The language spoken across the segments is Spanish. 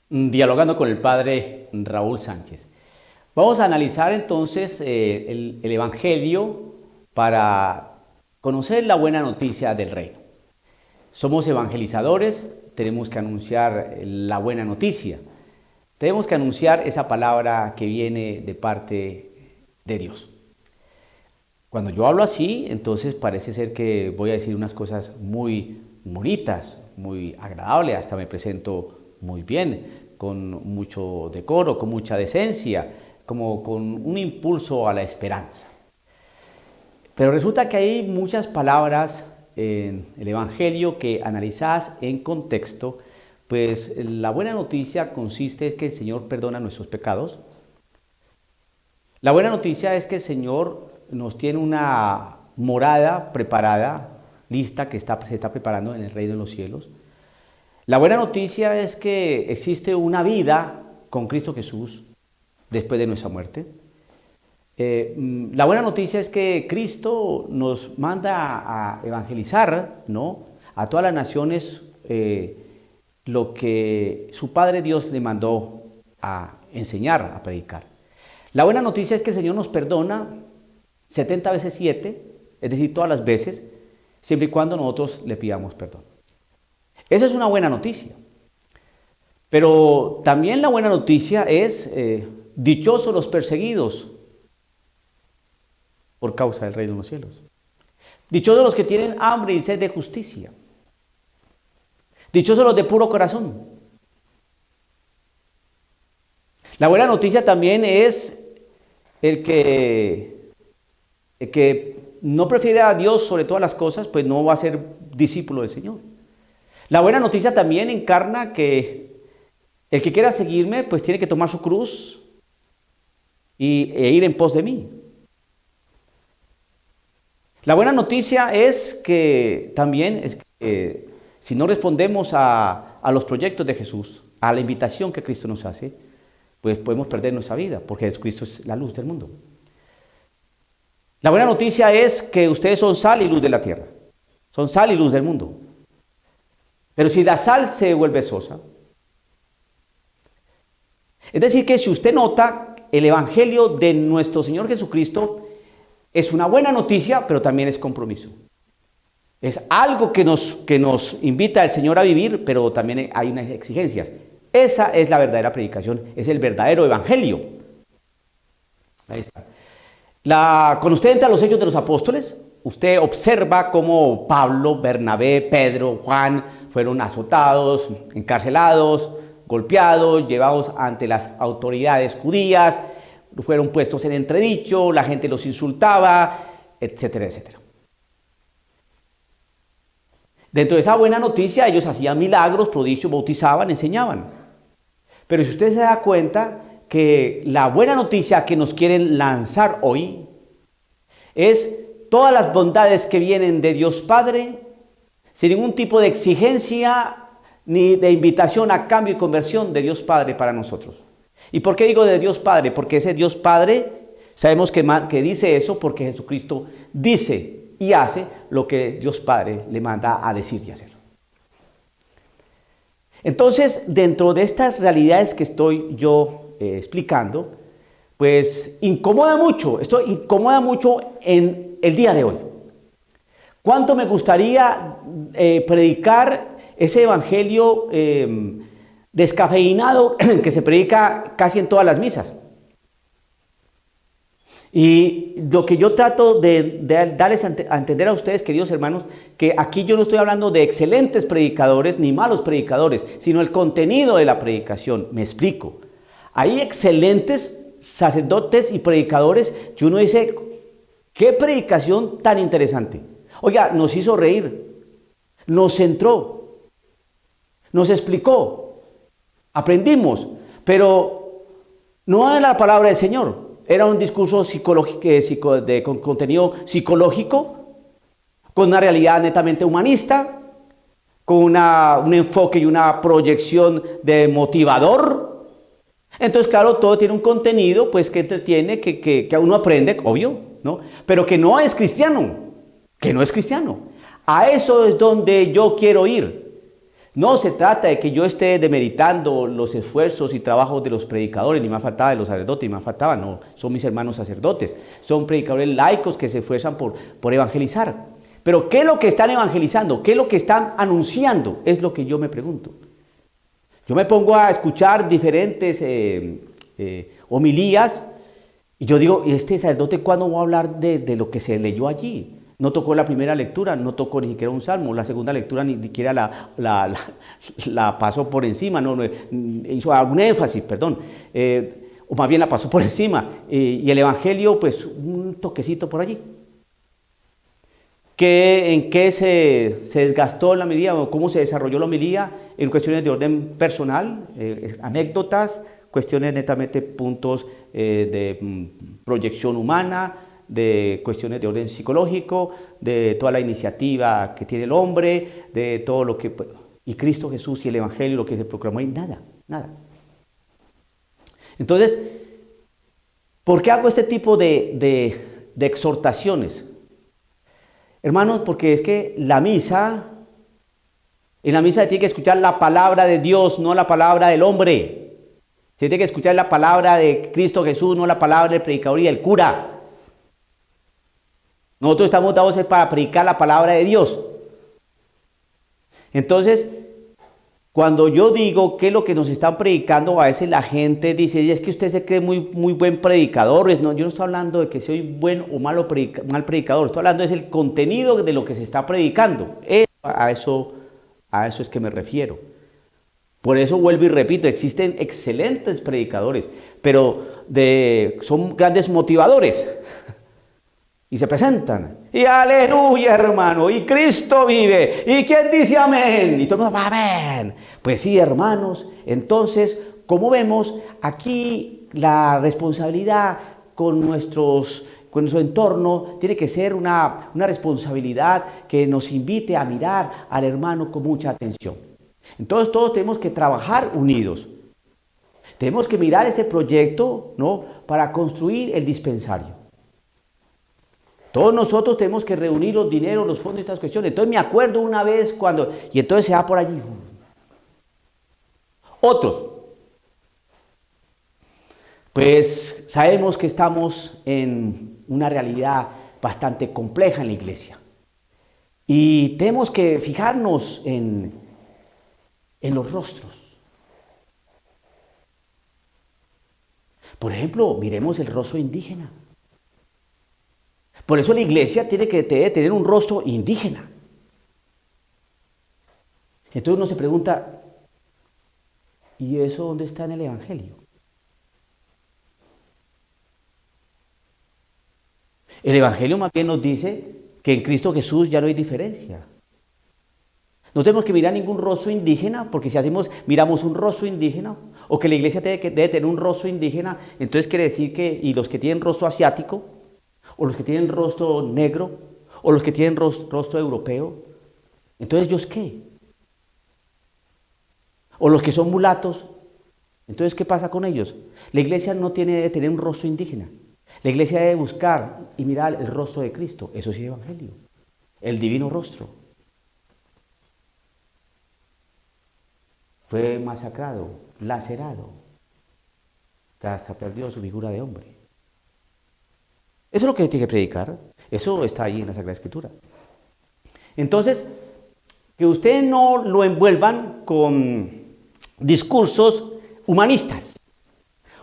Dialogando con el padre Raúl Sánchez. Vamos a analizar entonces el Evangelio para conocer la buena noticia del reino. Somos evangelizadores, tenemos que anunciar la buena noticia. Tenemos que anunciar esa palabra que viene de parte de Dios. Cuando yo hablo así, entonces parece ser que voy a decir unas cosas muy bonitas, muy agradables, hasta me presento muy bien, con mucho decoro, con mucha decencia, como con un impulso a la esperanza. Pero resulta que hay muchas palabras en el Evangelio que analizadas en contexto, pues la buena noticia consiste en que el Señor perdona nuestros pecados. La buena noticia es que el Señor nos tiene una morada preparada, lista, que se está preparando en el reino de los cielos. La buena noticia es que existe una vida con Cristo Jesús después de nuestra muerte. La buena noticia es que Cristo nos manda a evangelizar, ¿no?, a todas las naciones lo que su Padre Dios le mandó a enseñar, a predicar. La buena noticia es que el Señor nos perdona 70 veces 7, es decir, todas las veces, siempre y cuando nosotros le pidamos perdón. Esa es una buena noticia. Pero también la buena noticia es dichosos los perseguidos por causa del reino de los cielos. Dichosos los que tienen hambre y sed de justicia. Dichosos los de puro corazón. La buena noticia también es el que no prefiere a Dios sobre todas las cosas, pues no va a ser discípulo del Señor. La buena noticia también encarna que el que quiera seguirme, pues tiene que tomar su cruz e ir en pos de mí. La buena noticia es que también si no respondemos a los proyectos de Jesús, a la invitación que Cristo nos hace, pues podemos perder nuestra vida, porque Jesucristo es la luz del mundo. La buena noticia es que ustedes son sal y luz de la tierra, son sal y luz del mundo. Pero si la sal se vuelve sosa, es decir, que si usted nota, el Evangelio de nuestro Señor Jesucristo es una buena noticia, pero también es compromiso. Es algo que nos invita el Señor a vivir, pero también hay unas exigencias. Esa es la verdadera predicación, es el verdadero Evangelio. Ahí está. Cuando usted entra a los Hechos de los Apóstoles, usted observa cómo Pablo, Bernabé, Pedro, Juan fueron azotados, encarcelados, golpeados, llevados ante las autoridades judías, fueron puestos en entredicho, la gente los insultaba, etcétera, etcétera. Dentro de esa buena noticia, ellos hacían milagros, prodigios, bautizaban, enseñaban. Pero si usted se da cuenta que la buena noticia que nos quieren lanzar hoy es todas las bondades que vienen de Dios Padre, sin ningún tipo de exigencia ni de invitación a cambio y conversión de Dios Padre para nosotros. ¿Y por qué digo de Dios Padre? Porque ese Dios Padre, sabemos que dice eso porque Jesucristo dice y hace lo que Dios Padre le manda a decir y hacer. Entonces, dentro de estas realidades que estoy yo explicando, pues incomoda mucho en el día de hoy. ¿Cuánto me gustaría predicar ese evangelio descafeinado que se predica casi en todas las misas? Y lo que yo trato de darles a entender a ustedes, queridos hermanos, que aquí yo no estoy hablando de excelentes predicadores ni malos predicadores, sino el contenido de la predicación. Me explico. Hay excelentes sacerdotes y predicadores que uno dice, qué predicación tan interesante. Oiga, nos hizo reír, nos centró, nos explicó, aprendimos, pero no era la palabra del Señor. Era un discurso psicológico, con contenido psicológico, con una realidad netamente humanista, con un enfoque y una proyección de motivador. Entonces, claro, todo tiene un contenido pues, que entretiene, que uno aprende, obvio, ¿no? Pero que no es cristiano, A eso es donde yo quiero ir. No se trata de que yo esté demeritando los esfuerzos y trabajos de los predicadores, ni más faltaba de los sacerdotes, ni más faltaba, no, son mis hermanos sacerdotes, son predicadores laicos que se esfuerzan por evangelizar. Pero ¿qué es lo que están evangelizando? ¿Qué es lo que están anunciando? Es lo que yo me pregunto. Yo me pongo a escuchar diferentes homilías y yo digo, ¿y este sacerdote cuándo va a hablar de lo que se leyó allí? No tocó la primera lectura, no tocó ni siquiera un salmo, la segunda lectura ni siquiera la pasó por encima, no, hizo algún énfasis, perdón, o más bien la pasó por encima, y el evangelio, pues un toquecito por allí. ¿En qué se desgastó la homilía o cómo se desarrolló la homilía? En cuestiones de orden personal, anécdotas, cuestiones netamente puntos de proyección humana, de cuestiones de orden psicológico, de toda la iniciativa que tiene el hombre, de todo lo que... Y Cristo Jesús y el Evangelio, lo que se proclamó ahí, nada, nada. Entonces, ¿por qué hago este tipo de exhortaciones? Hermanos, porque es que en la misa se tiene que escuchar la palabra de Dios, no la palabra del hombre. Se tiene que escuchar la palabra de Cristo Jesús, no la palabra del predicador y del cura. Nosotros estamos dados para predicar la palabra de Dios. Entonces, cuando yo digo qué es lo que nos están predicando, a veces la gente dice, es que usted se cree muy buen predicador. No, yo no estoy hablando de que soy buen o mal predicador, estoy hablando del contenido de lo que se está predicando. A eso es que me refiero. Por eso vuelvo y repito, existen excelentes predicadores, pero son grandes motivadores. Y se presentan, y aleluya hermano, y Cristo vive, y ¿quién dice amén? Y todo el mundo va amén. Pues sí, hermanos, entonces, como vemos, aquí la responsabilidad con nuestro entorno tiene que ser una responsabilidad que nos invite a mirar al hermano con mucha atención. Entonces todos tenemos que trabajar unidos. Tenemos que mirar ese proyecto, ¿no?, para construir el dispensario. Todos nosotros tenemos que reunir los dineros, los fondos y estas cuestiones. Entonces me acuerdo una vez y entonces se va por allí. Otros, pues sabemos que estamos en una realidad bastante compleja en la iglesia. Y tenemos que fijarnos en los rostros. Por ejemplo, miremos el rostro indígena. Por eso la iglesia debe tener un rostro indígena. Entonces uno se pregunta, ¿y eso dónde está en el Evangelio? El Evangelio más bien nos dice que en Cristo Jesús ya no hay diferencia. No tenemos que mirar ningún rostro indígena, porque si miramos un rostro indígena, o que la iglesia debe tener un rostro indígena, entonces quiere decir y los que tienen rostro asiático, o los que tienen rostro negro, o los que tienen rostro europeo, entonces ¿ellos qué? O los que son mulatos, entonces ¿qué pasa con ellos? La iglesia no tiene que tener un rostro indígena. La iglesia debe buscar y mirar el rostro de Cristo. Eso sí es evangelio. El divino rostro. Fue masacrado, lacerado, que hasta perdió su figura de hombre. Eso es lo que tiene que predicar. Eso está ahí en la Sagrada Escritura. Entonces, que ustedes no lo envuelvan con discursos humanistas.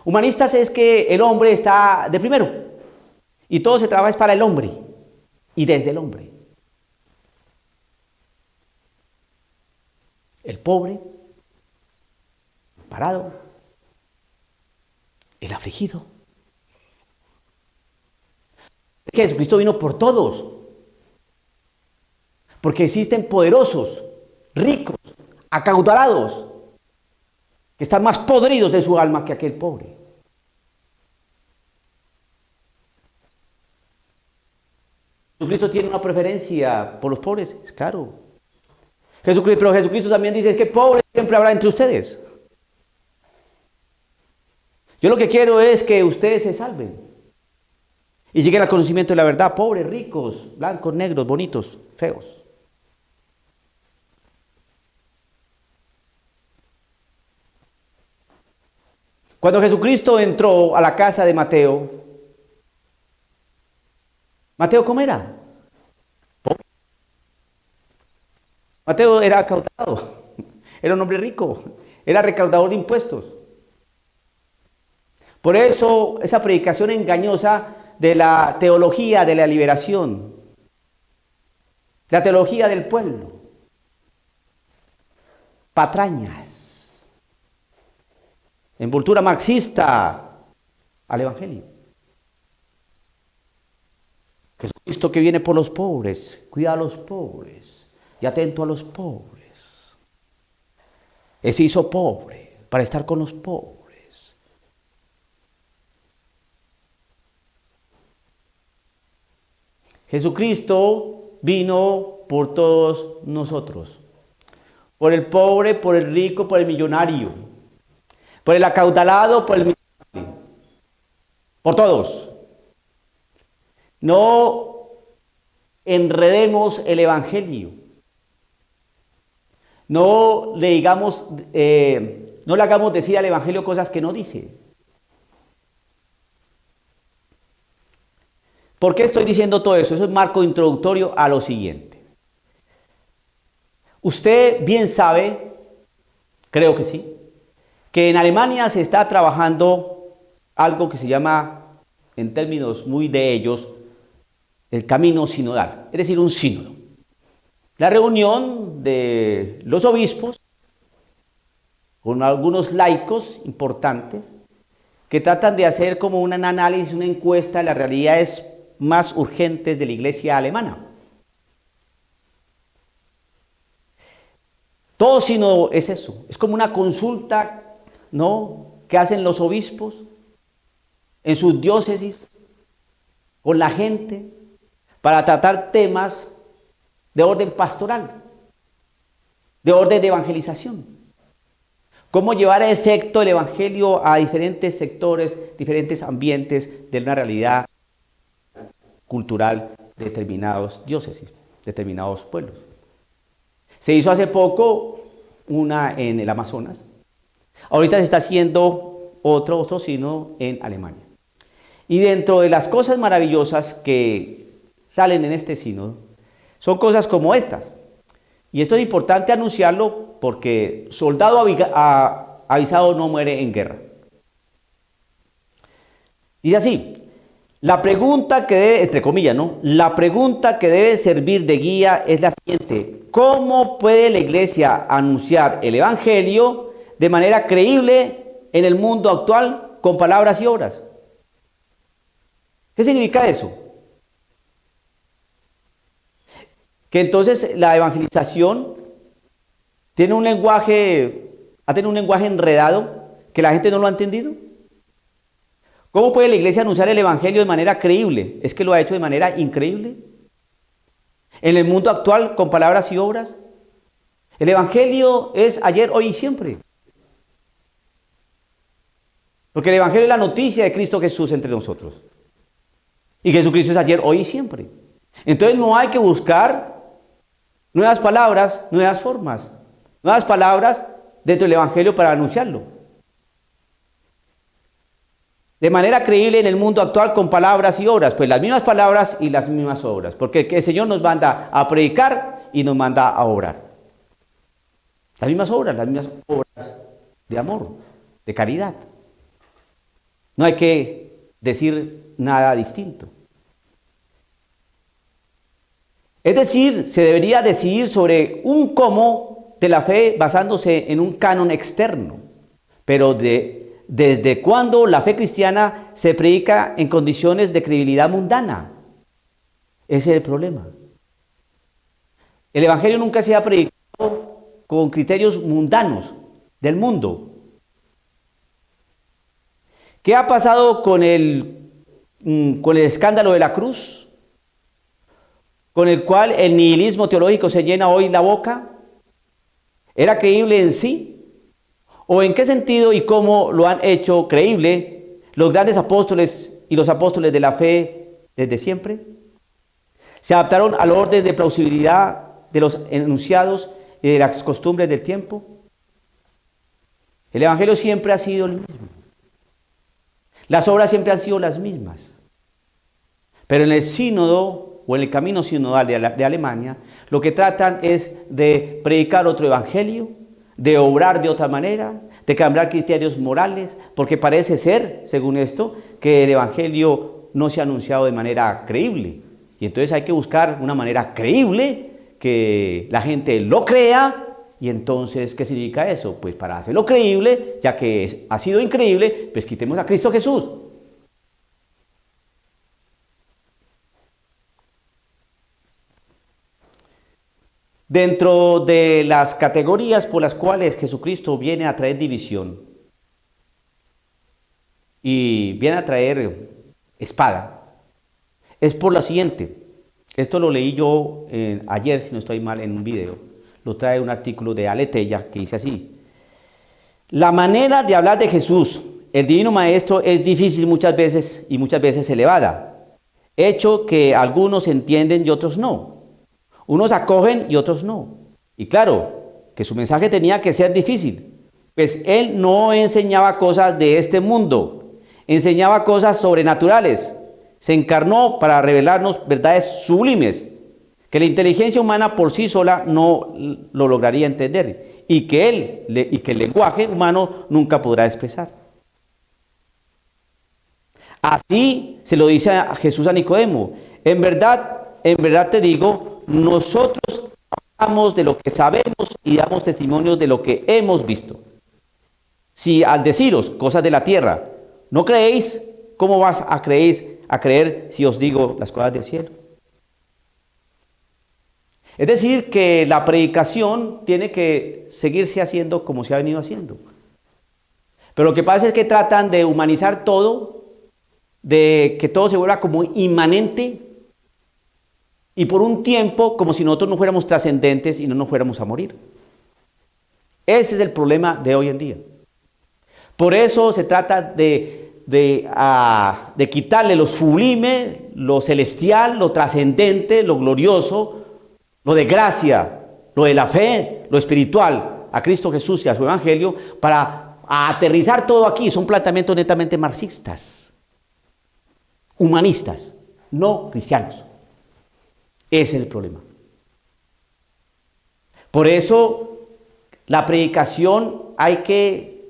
Humanistas es que el hombre está de primero y todo se trabaja para el hombre y desde el hombre. El pobre, parado, el afligido. Que Jesucristo vino por todos, porque existen poderosos, ricos, acaudalados, que están más podridos de su alma que aquel pobre. Jesucristo tiene una preferencia por los pobres, es claro. Pero Jesucristo también dice, es que pobres siempre habrá entre ustedes. Yo lo que quiero es que ustedes se salven y lleguen al conocimiento de la verdad, pobres, ricos, blancos, negros, bonitos, feos. Cuando Jesucristo entró a la casa de Mateo, ¿Mateo cómo era? Mateo era acaudalado, era un hombre rico, era recaudador de impuestos. Por eso esa predicación engañosa de la teología de la liberación, la teología del pueblo, patrañas, envoltura marxista al Evangelio. Jesucristo que viene por los pobres, cuida a los pobres y atento a los pobres. Él se hizo pobre para estar con los pobres. Jesucristo vino por todos nosotros, por el pobre, por el rico, por el millonario, por el acaudalado, por el miserable, por todos. No enredemos el Evangelio, no le hagamos decir al Evangelio cosas que no dice. ¿Por qué estoy diciendo todo eso? Eso es marco introductorio a lo siguiente. Usted bien sabe, creo que sí, que en Alemania se está trabajando algo que se llama, en términos muy de ellos, el camino sinodal, es decir, un sínodo. La reunión de los obispos con algunos laicos importantes que tratan de hacer como un análisis, una encuesta de las realidades más urgentes de la iglesia alemana. Todo sínodo es eso, es como una consulta, ¿no?, que hacen los obispos en sus diócesis con la gente para tratar temas de orden pastoral, de orden de evangelización. Cómo llevar a efecto el evangelio a diferentes sectores, diferentes ambientes de una realidad cultural de determinados diócesis, determinados pueblos. Se hizo hace poco una en el Amazonas. Ahorita se está haciendo otro sínodo en Alemania. Y dentro de las cosas maravillosas que salen en este sínodo, son cosas como estas. Y esto es importante anunciarlo porque soldado avisado no muere en guerra. Dice así: la pregunta que debe, entre comillas, ¿no?, la pregunta que debe servir de guía es la siguiente: ¿cómo puede la iglesia anunciar el evangelio de manera creíble en el mundo actual con palabras y obras? ¿Qué significa eso? Que entonces la evangelización ha tenido un lenguaje enredado, que la gente no lo ha entendido. ¿Cómo puede la iglesia anunciar el evangelio de manera creíble? ¿Es que lo ha hecho de manera increíble? En el mundo actual, con palabras y obras. El evangelio es ayer, hoy y siempre. Porque el evangelio es la noticia de Cristo Jesús entre nosotros. Y Jesucristo es ayer, hoy y siempre. Entonces no hay que buscar nuevas palabras, nuevas formas, nuevas palabras dentro del evangelio para anunciarlo. De manera creíble en el mundo actual con palabras y obras, pues las mismas palabras y las mismas obras, porque el Señor nos manda a predicar y nos manda a orar. Las mismas obras de amor, de caridad. No hay que decir nada distinto. Es decir, se debería decidir sobre un cómo de la fe basándose en un canon externo, pero ¿desde cuándo la fe cristiana se predica en condiciones de credibilidad mundana? Ese es el problema. El evangelio nunca se ha predicado con criterios mundanos del mundo. ¿Qué ha pasado con el escándalo de la cruz, con el cual el nihilismo teológico se llena hoy la boca? ¿Era creíble en sí? ¿O en qué sentido y cómo lo han hecho creíble los grandes apóstoles y los apóstoles de la fe desde siempre? ¿Se adaptaron al orden de plausibilidad de los enunciados y de las costumbres del tiempo? El evangelio siempre ha sido el mismo. Las obras siempre han sido las mismas. Pero en el sínodo o en el camino sinodal de Alemania, lo que tratan es de predicar otro evangelio, de obrar de otra manera, de cambiar criterios morales, porque parece ser, según esto, que el evangelio no se ha anunciado de manera creíble. Y entonces hay que buscar una manera creíble, que la gente lo crea. Y entonces, ¿qué significa eso? Pues para hacerlo creíble, ya que ha sido increíble, pues quitemos a Cristo Jesús. Dentro de las categorías por las cuales Jesucristo viene a traer división y viene a traer espada, es por lo siguiente. Esto lo leí yo ayer, si no estoy mal, en un video. Lo trae un artículo de Aleteya que dice así: la manera de hablar de Jesús, el divino maestro, es difícil muchas veces elevada, hecho que algunos entienden y otros no. Unos acogen y otros no. Y claro, que su mensaje tenía que ser difícil, pues él no enseñaba cosas de este mundo, enseñaba cosas sobrenaturales. Se encarnó para revelarnos verdades sublimes que la inteligencia humana por sí sola no lo lograría entender y que el lenguaje humano nunca podrá expresar. Así se lo dice a Jesús a Nicodemo: en verdad te digo, nosotros hablamos de lo que sabemos y damos testimonio de lo que hemos visto. Si al deciros cosas de la tierra no creéis, ¿cómo vas a creer si os digo las cosas del cielo? Es decir, que la predicación tiene que seguirse haciendo como se ha venido haciendo. Pero lo que pasa es que tratan de humanizar todo, de que todo se vuelva como inmanente, y por un tiempo como si nosotros no fuéramos trascendentes y no nos fuéramos a morir. Ese es el problema de hoy en día. Por eso se trata de quitarle lo sublime, lo celestial, lo trascendente, lo glorioso, lo de gracia, lo de la fe, lo espiritual, a Cristo Jesús y a su evangelio, para aterrizar todo aquí. Son planteamientos netamente marxistas, humanistas, no cristianos. Ese es el problema. Por eso la predicación hay que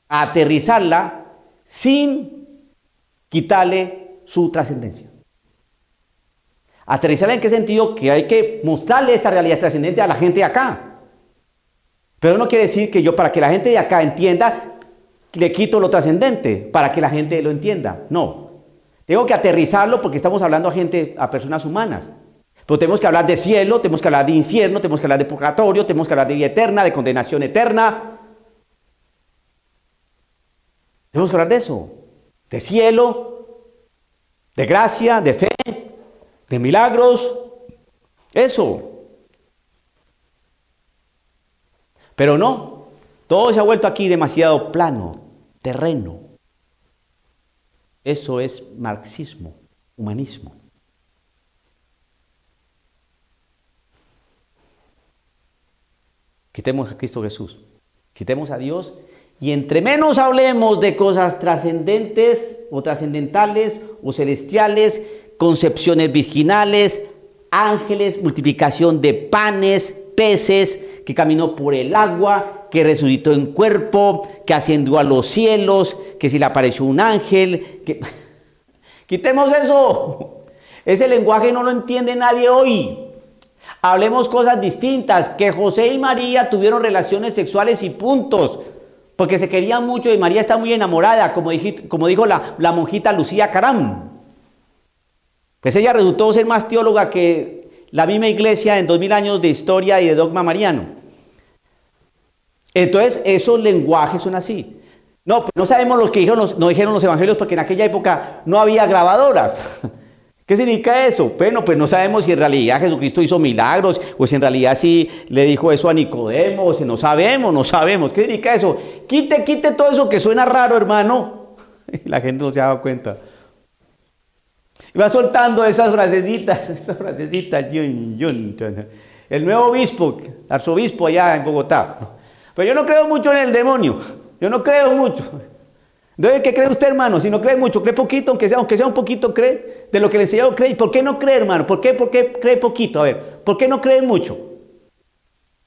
aterrizarla sin quitarle su trascendencia. ¿Aterrizarla en qué sentido? Que hay que mostrarle esta realidad trascendente a la gente de acá. Pero no quiere decir que yo, para que la gente de acá entienda, le quito lo trascendente, para que la gente lo entienda. No. Tengo que aterrizarlo porque estamos hablando a personas humanas. Pero tenemos que hablar de cielo, tenemos que hablar de infierno, tenemos que hablar de purgatorio, tenemos que hablar de vida eterna, de condenación eterna. Tenemos que hablar de eso, de cielo, de gracia, de fe, de milagros, eso. Pero no, todo se ha vuelto aquí demasiado plano, terreno. Eso es marxismo, humanismo. Quitemos a Cristo Jesús, quitemos a Dios, y entre menos hablemos de cosas trascendentes o trascendentales o celestiales, concepciones virginales, ángeles, multiplicación de panes, peces, que caminó por el agua, que resucitó en cuerpo, que ascendió a los cielos, que si le apareció un ángel, que... Quitemos eso. Ese lenguaje no lo entiende nadie hoy. Hablemos cosas distintas, que José y María tuvieron relaciones sexuales y puntos, porque se querían mucho y María está muy enamorada, como dijo la monjita Lucía Caram. Pues ella resultó ser más teóloga que la misma iglesia en 2000 años de historia y de dogma mariano. Entonces, esos lenguajes son así. No, pues no sabemos lo que dijeron los evangelios porque en aquella época no había grabadoras. ¿Qué significa eso? Bueno, pues no sabemos si en realidad Jesucristo hizo milagros o si en realidad sí le dijo eso a Nicodemo, o si no sabemos. ¿Qué significa eso? Quite todo eso que suena raro, hermano. Y la gente no se ha dado cuenta. Y va soltando esas frasecitas. El nuevo obispo, arzobispo allá en Bogotá. Pero yo no creo mucho en el demonio. Yo no creo mucho. Entonces, ¿qué cree usted, hermano? Si no cree mucho, cree poquito, aunque sea un poquito, cree de lo que le enseñaron, cree. ¿Y por qué no cree, hermano? Por qué cree poquito? A ver, ¿por qué no cree mucho?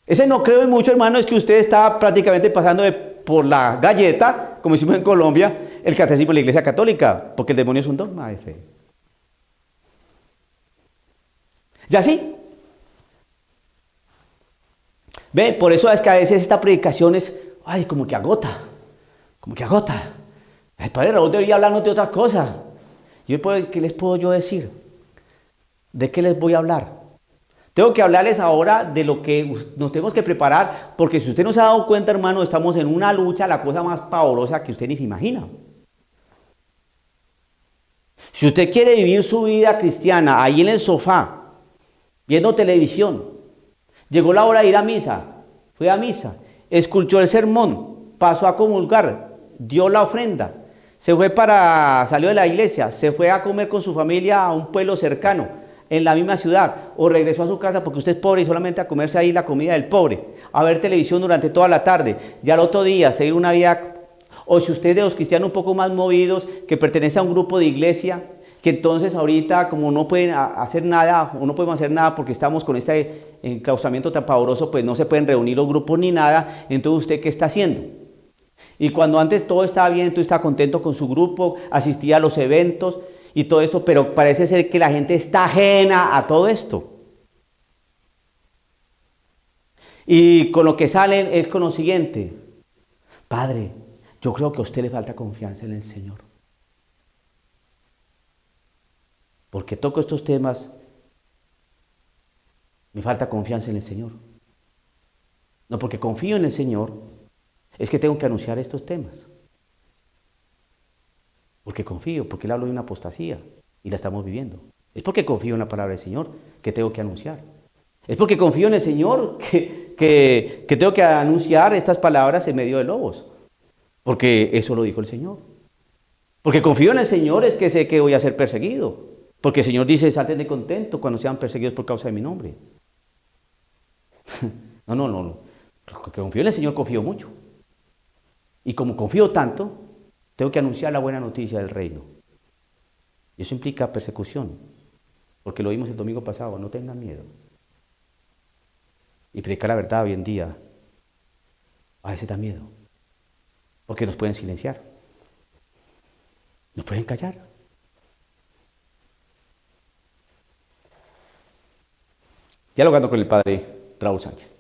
Ese no creo en mucho, hermano, es que usted está prácticamente pasando por la galleta, como decimos en Colombia, el catecismo de la Iglesia Católica, porque el demonio es un dogma de fe. ¿Ya sí? Ve, por eso es que a veces esta predicación es, ay, como que agota. El padre Raúl debería hablarnos de otras cosas. ¿Qué les puedo yo decir? ¿De qué les voy a hablar? Tengo que hablarles ahora de lo que nos tenemos que preparar, porque si usted no se ha dado cuenta, hermano, estamos en una lucha, la cosa más pavorosa que usted ni se imagina. Si usted quiere vivir su vida cristiana ahí en el sofá, viendo televisión, llegó la hora de ir a misa, fue a misa, escuchó el sermón, pasó a comulgar, dio la ofrenda, salió de la iglesia, se fue a comer con su familia a un pueblo cercano, en la misma ciudad, o regresó a su casa porque usted es pobre y solamente a comerse ahí la comida del pobre, a ver televisión durante toda la tarde, y al otro día seguir una vida, o si usted es de los cristianos un poco más movidos, que pertenece a un grupo de iglesia, que entonces ahorita como no pueden hacer nada, o no podemos hacer nada porque estamos con este enclaustramiento tan pavoroso, pues no se pueden reunir los grupos ni nada, entonces usted ¿qué está haciendo? Y cuando antes todo estaba bien, tú estaba contento con su grupo, asistía a los eventos y todo esto, pero parece ser que la gente está ajena a todo esto. Y con lo que salen es con lo siguiente: Padre, yo creo que a usted le falta confianza en el Señor. Porque toco estos temas, me falta confianza en el Señor. No porque confío en el Señor, es que tengo que anunciar estos temas. Porque confío, porque Él habló de una apostasía y la estamos viviendo. Es porque confío en la palabra del Señor que tengo que anunciar. Es porque confío en el Señor que tengo que anunciar estas palabras en medio de lobos. Porque eso lo dijo el Señor. Porque confío en el Señor es que sé que voy a ser perseguido. Porque el Señor dice, salten de contento cuando sean perseguidos por causa de mi nombre. No. Porque confío en el Señor, confío mucho. Y como confío tanto, tengo que anunciar la buena noticia del reino. Y eso implica persecución. Porque lo vimos el domingo pasado, no tengan miedo. Y predicar la verdad hoy en día a veces da miedo. Porque nos pueden silenciar. Nos pueden callar. Dialogando con el padre Raúl Sánchez.